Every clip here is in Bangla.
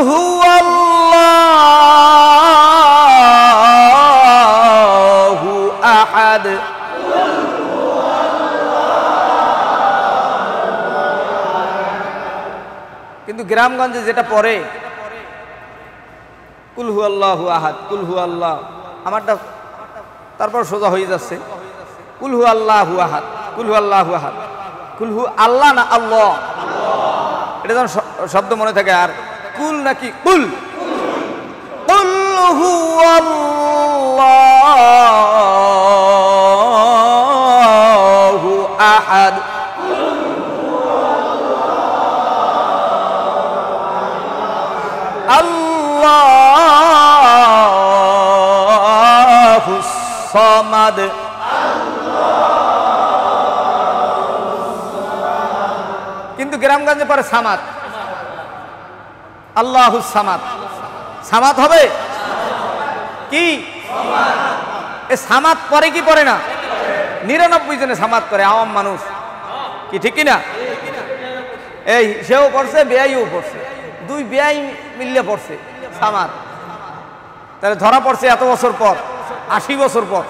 হুয়াল্লাহু আহাদ। কিন্তু গ্রামগঞ্জে যেটা পড়ে কুল হুয়াল্লাহু আহাদ, কুল হুয়াল্লাহ, আমারটা তারপর সোজা হয়ে যাচ্ছে কুল হুয়াল্লাহু আহাদ, কুল হুয়াল্লাহু আহাদ, কুল হু আল্লাহ না আল্লাহ, এটা যেন শব্দ মনে থাকে। আর কুল নাকি কুল, কুল হুয়াল্লাহু আহাদ, আল্লাহুস সামাদ। কিন্তু গ্রামগঞ্জে পরে সামাদ, আল্লাহুস সামাদ। সামাদ হবে কি? এ সামাদ পরে কি পড়ে না? 99 জনে সামাদ করে, আওয়াম মানুষ, কি ঠিক কিনা? এই সেও পড়ছে, বেআইও পড়ছে, দুই বেআই মিললে পড়ছে সামাদ। তাহলে ধরা পড়ছে এত বছর পর, 80 বছর পর,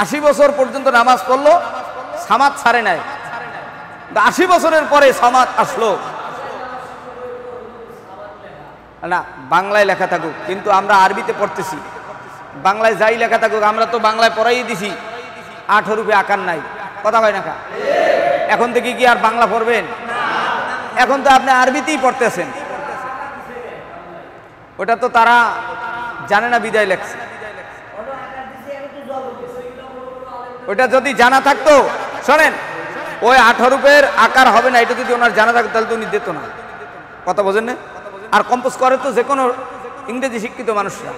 80 বছর পর্যন্ত নামাজ পড়লো, সামাদ ছাড়ে নাই। 80 বছরের পরে সামাদ আসলো না। বাংলায় লেখা থাকুক, কিন্তু আমরা আরবিতে পড়তেছি। বাংলায় যাই লেখা থাকুক, আমরা তো বাংলায় পড়াই দিছি, 8 রূপে আকার নাই, কথা হয় না? এখন থেকে কি আর বাংলা পড়বেন? এখন তো আপনি আরবিতেই পড়তেছেন। ওটা তো তারা জানে না, বিদায় লেখছে। ওটা যদি জানা থাকতো, শোনেন, ওই 8 রূপের আকার হবে না, এটা যদি ওনার জানা থাকতো তাহলে তো উনি দিত না, কথা বোঝেন না? আর কম্পোজ করে তো যে কোনো ইংরেজি শিক্ষিত মানুষরা।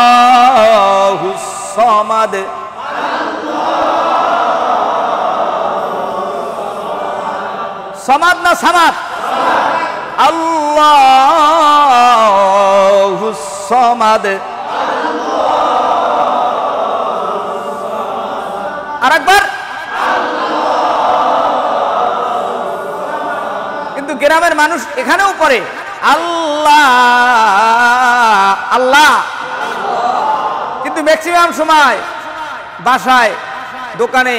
আল্লাহুস সামাদ, সামাদ না সামাদ, আল্লাহুস সামাদ। আরেকবার, কিন্তু গ্রামের মানুষ এখানেও পড়ে আল্লাহ আল্লাহ, কিন্তু ম্যাক্সিমাম সময় বাসায়, দোকানে,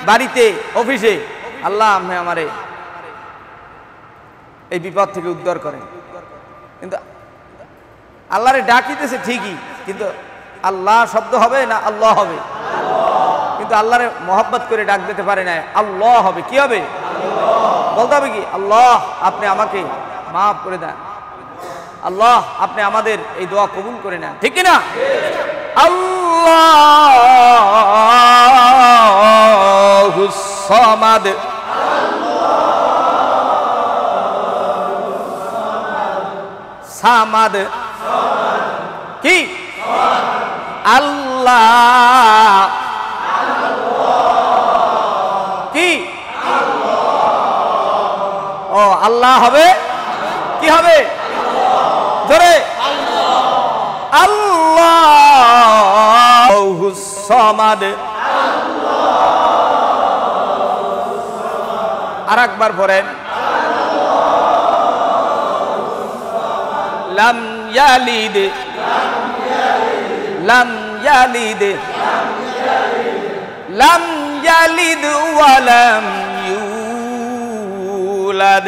বাড়িতে, অফিসে আল্লাহ আপনি আমারে এই বিপদ থেকে উদ্ধার করেন। কিন্তু আল্লাহরে ডাকিতেছে ঠিকই, কিন্তু আল্লাহ শব্দ হবে না আল্লাহ হবে, কিন্তু আল্লাহরে মহব্বত করে ডাক দিতে পারে না, আল্লাহ হবে। কি হবে? বলতে হবে কি? আল্লাহ আপনি আমাকে মাফ করে দেন, আল্লাহ আপনি আমাদের এই দোয়া কবুল করে নেন, ঠিক কিনা? আল্লাহুস সামাদ, সামাদ কি? আল্লাহ কি? ও আল্লাহ হবে, কি হবে? জোরে, আল্লাহুস সামাদ। আরেকবার পড়েন, লাম ইয়ালিদ, লাম ইয়ালিদ, লাম ইয়ালিদ ওয়া লাম ইউলাদ,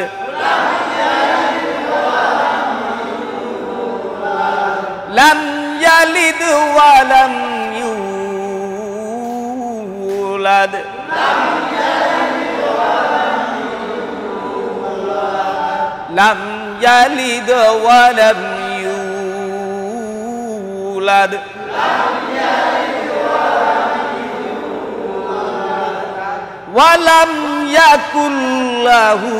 লাম ইয়ালিদ ওয়া লাম ইউলাদ, লাম ইয়ালিদ ওয়া লাম ইউলাদ, ওয়া লাম ইয়াকুল লাহু,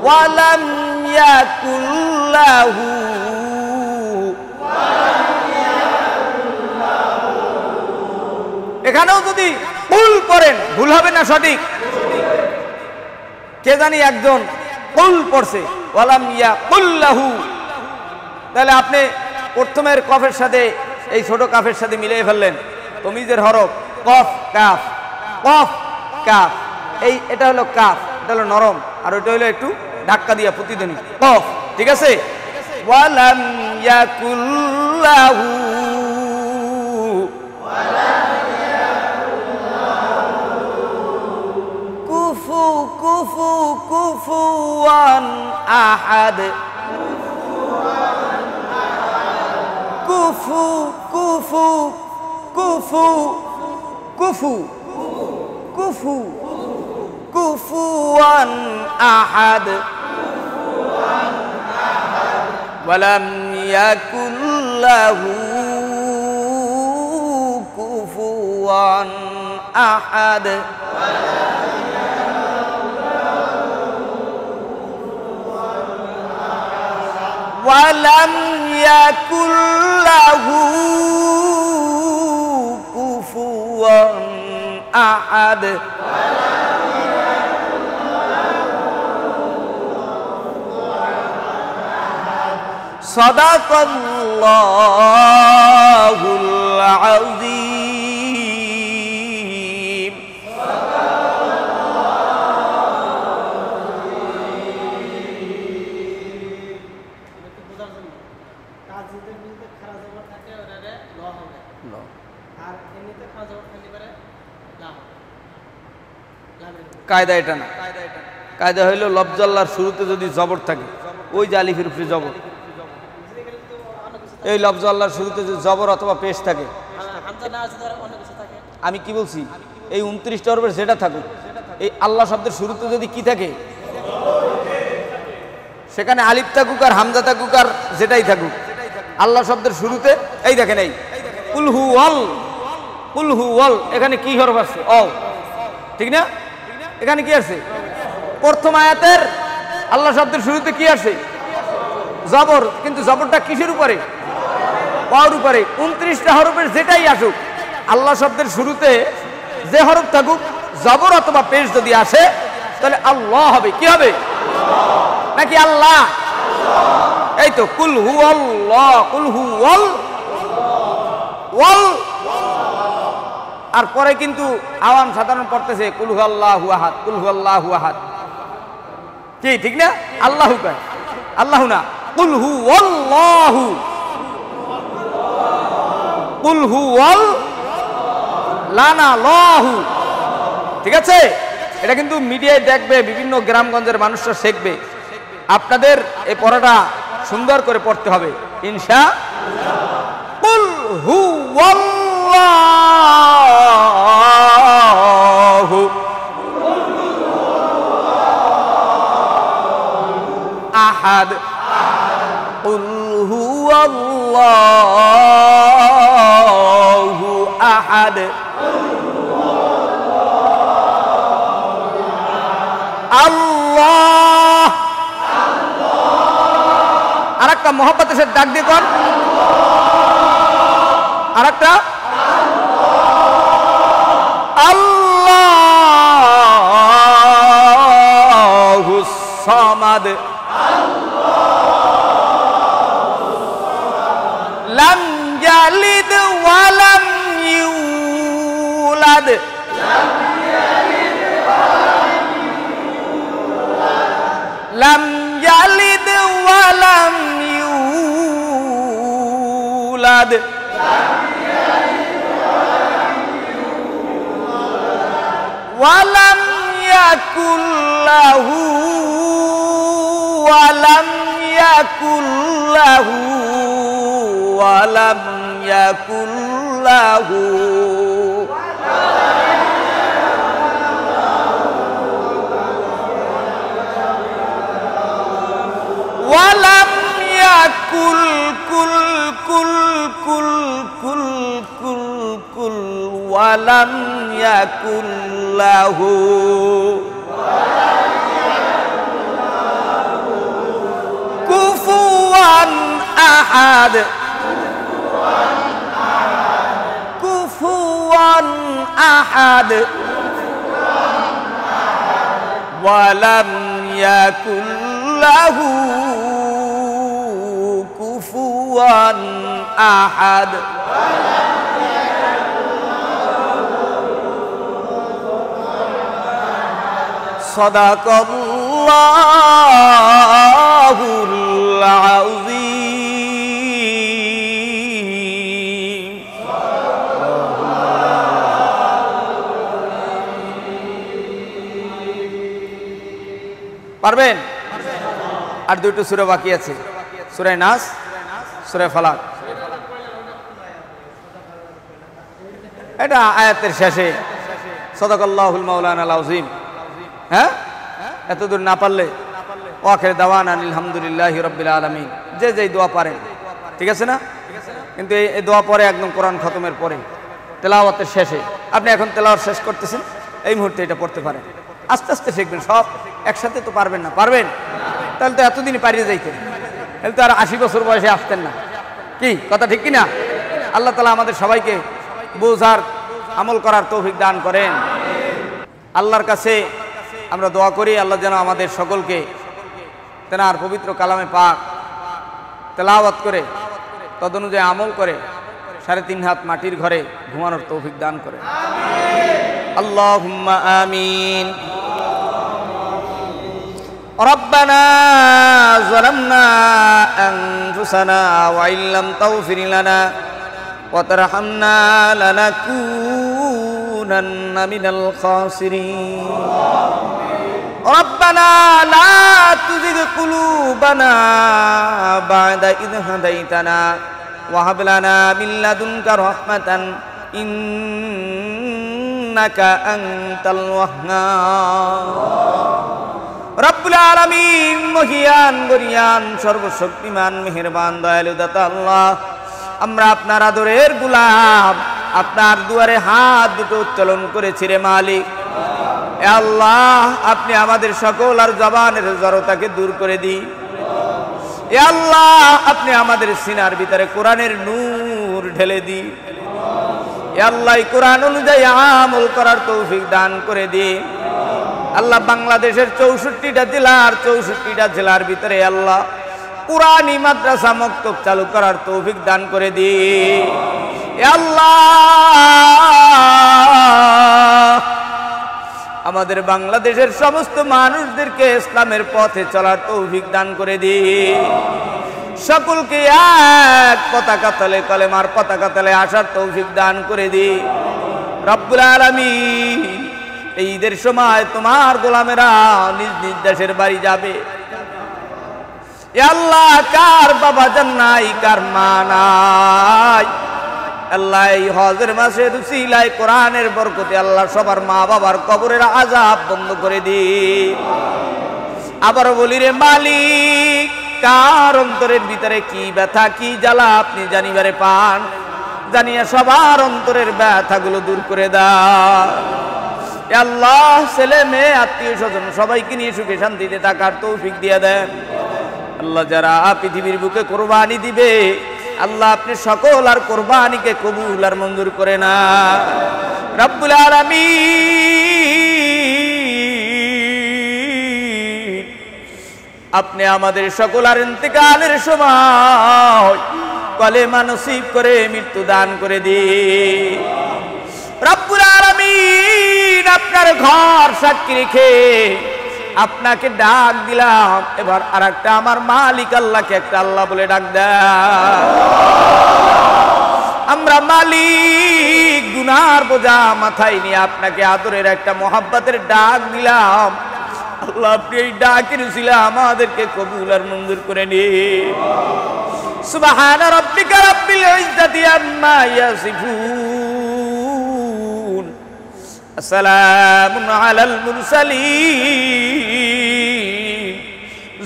ওয়া লাম ইয়াকুল লাহু, এখানেও যদি কুল পড়েন ভুল হবে না, সঠিক? কে জানি একজন কুল পড়ছে, ওয়া লাম ইয়াকুল লাহু, তাহলে আপনি প্রথমের কফের সাথে এই ছোট কাফের সাথে মিলিয়ে ফেললেন তমিজের হরফ কফ কাফ কফ কাফ। এই এটা হলো কাফ, এটা হলো নরম, আর ওইটা হলো একটু ধাক্কা দিয়া প্রতিধ্বনি কফ। ঠিক আছে? ওয়ালাম ইয়াকুল্লাহু কুফু কুফু কুফুয়ান আহাদ কুফু কুফু কুফু কুফু কুফু কুফুয়ান আহাদ ওয়ালাম ইয়াকুল্লাহু কুফুয়ান আহাদ। ওয়ালাম ইয়াকুল্লাহু কুফুয়ান আহাদ। সাদাকাল্লাহুল আযীম। কায়দা এটা না, কায়দা হইল লফজাল্লার শুরুতে যদি জবর থাকে ওই যে আলিফের উপরে জবর, এই লফজাল্লার শুরুতে যদি জবর অথবা পেশ থাকে। আমি কি বলছি, এই 29টা হরফের যেটা থাকুক, এই আল্লাহ শব্দের শুরুতে যদি কি থাকে, সেখানে আলিফ থাকুক আর হামজা থাকুক আর যেটাই থাকুক, আল্লাহ শব্দের শুরুতে এই দেখেন এই কুলহু ওয়াল, কুলহু ওয়াল, এখানে কি হরফ আছে? অ, ঠিক না? এখানে কি আছে? প্রথম আয়াতের আল্লাহ শব্দের শুরুতে কি আছে? জবর, কিন্তু জবরটা কিসের উপরে? ওয়ার উপরে। 29টা হরফের যেটাই আসুক, আল্লাহ শব্দের শুরুতে যে হরফ থাকুক, জবর অথবা পেশ যদি আসে তাহলে আল্লাহ হবে। কি হবে? নাকি আল্লাহ? এই তো কুল হু আল্লাহ, কুল হু ওয়াল ওয়াল। আর পরে কিন্তু আওয়াম সাধারণ পড়তেছে কুল হু আল্লাহু আহাদ, কুল হু আল্লাহু আহাদ। কি ঠিক না? আল্লাহু কয়, আল্লাহু না, কুল হু আল্লাহু, কুল হু ওয়াল লানা লাহু। ঠিক আছে? এটা কিন্তু মিডিয়ায় দেখবে, বিভিন্ন গ্রামগঞ্জের মানুষরা শিখবে। আপনাদের এই পড়াটা সুন্দর করে পড়তে হবে ইনশাআল্লাহ। কুল হু আল্লাহু আহাদ, কুল হু আল্লাহু আহাদ, আল্লাহ। আর একটা মোহাম্মতের সাথে ডাক দিয়ে কর, আর একটা আল্লাহুস সামাদ, লাম ইয়ালিদ ওয়া লাম ইউলাদ, লাম ইয়ালিদ ওয়া লাম ইউলাদ, ওয়া লাম ইয়াকুল লাহু, ওয়া লাম ইয়াকুল লাহু, ওয়া লাম ইয়াকুল লাহু ওয়ালাম ইয়াকুল কুল কুল কুল কুল কুল কুল ওয়ালাম ইয়াকুল লাহু কুফুয়ান আহাদ, কুফুয়ান আহাদ, ওয়ালাম ইয়াকুল লাহু কুফুয়ান আহাদ। সাদাকাল্লাহুল আযীম। পারবেন? আর দুটো সূরা বাকি আছে, সূরা নাস, সূরা ফালাক। এটা আয়াতের শেষে সাদাকাল্লাহুল মাওলানাল আযীম। হ্যাঁ, এতদূর না পারলে ওয়াখির দাওয়ানা আলহামদুলিল্লাহি রাব্বিল আলামিন, যে যেই দোয়া পারেন, ঠিক আছে না? কিন্তু এই দোয়া পরে একদম কোরআন খতমের পরে তেলাওয়াতের শেষে, আপনি এখন তেলাওয়াত শেষ করতেছেন, এই মুহূর্তে এটা পড়তে পারেন। আস্তে আস্তে শিখবেন, সব একসাথে তো পারবেন না। পারবেন? তাহলে তো এতদিনই পারিয়ে যাইতেন, তাহলে তো আর 80 বছর বয়সে আসতেন না। কি কথা ঠিক কিনা? আল্লাহ তাআলা আমাদের সবাইকে বোঝার, আমল করার তৌফিক দান করেন। আল্লাহর কাছে আমরা দোয়া করি, আল্লাহ যেন আমাদের সকলকে তেনার পবিত্র কালামে পাক তেলাওয়াত করে তদনুযায়ী আমল করে 3.5 হাত মাটির ঘরে ঘুমানোর তৌফিক দান করে। আল্লাহুম্মা আমিন। রব্বানা যালামনা আনফুসানা ওয়া ইল্লাম তাগফির লানা ওয়া তারহামনা লানাকুনান্না মিনাল খাসিরিন। রব্বানা লা তুজিগ কুলুবানা বা'দা ইয হাদাইতানা ওয়া হাব লানা মিন লাদুনকা রাহমাতান ইন্নাকা আনতাল ওয়াহ্হাব। রব্বুল আলামিন, মহিয়ান গরিয়ান সর্বশক্তিমান মেহেরবান দয়ালু দাতা আল্লাহ, আমরা আপনার আদরের গোলাম, আপনার দুয়ারে হাত দুটো উত্তোলন করেছি রে মালিক। এ আল্লাহ, আপনি আমাদের সকল আর জবানের জড়তাকে দূর করে দিন। এ আল্লাহ, আপনি আমাদের সিনার ভিতরে কোরআনের নূর ঢেলে দিন। এ আল্লাহ, কোরআন অনুযায়ী আমল করার তৌফিক দান করে দিন। আল্লাহ, বাংলাদেশের 64টা জেলার 64টা জেলার ভিতরে আল্লাহ কুরআনী মাদ্রাসা মক্তব চালু করার তৌফিক দান করে দিন। এ আল্লাহ, আমাদের বাংলাদেশের সমস্ত মানুষদেরকে ইসলামের পথে চলার তৌফিক দান করে দিন। সকলকে এক পতাকা তলে, কলেমার পতাকা তলে আসার তৌফিক দান করে দিন। রব্বুল আলামিন, এই ঈদের সময় তোমার গোলামেরা নিজ নিজ দেশের বাড়ি যাবে। এ আল্লাহ, কার বাবা জান নাই, কার মা নাই, আল্লাহ এই হজের মাসের উসিলায় কোরআনের বরকতে আল্লাহ সবার মা বাবার কবরের আযাব বন্ধ করে দিন। আবারও বলি রে মালিক, কার অন্তরের ভিতরে কি ব্যথা, কি জ্বালা আপনি জানিবারে পান, জানিয়া সবার অন্তরের ব্যথাগুলো দূর করে দাও। এ আল্লাহ, ছেলে মেয়ে আত্মীয় স্বজন সবাইকে নিয়ে সুখে শান্তিতে থাকার তৌফিক দিয়ে দেন। আল্লাহ, যারা পৃথিবীর বুকে কোরবানি দিবে, আল্লাহ আপনি সকল আর কোরবানিকে কবুল আর মঞ্জুর করে না। রব্বুল আলামিন, আপনি আমাদের সকল আর ইন্তেকালের সময় কলেমা নসিব করে মৃত্যু দান করে দিন। রব্বুল আলামিন, আপনার ঘর সাক্ষী রেখে আপনাকে ডাক দিলাম, এবার আর একটা আমার মালিক আল্লাহকে একটা আল্লাহ বলে ডাক দেয়। আমরা মালিক গুনার বোঝা মাথায় নিয়ে আপনাকে আদরের একটা মোহাব্বতের ডাক দিলাম। আল্লাহ, আপনি এই ডাকের উসিলা আমাদেরকে কবুল আর মঞ্জুর করে নিন। সুবহান রাব্বিকা রাব্বিল ইজ্জাতি আম্মা ইয়াসিফুন, আসসালামুন আলাল মুরসালিন।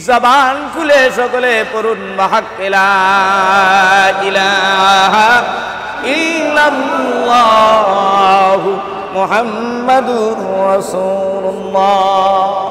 জবান খুলে সকলে পড়ুন মাহাক্কে লা ইলাহা ইল্লাল্লাহু মুহাম্মাদুর রাসূলুল্লাহ।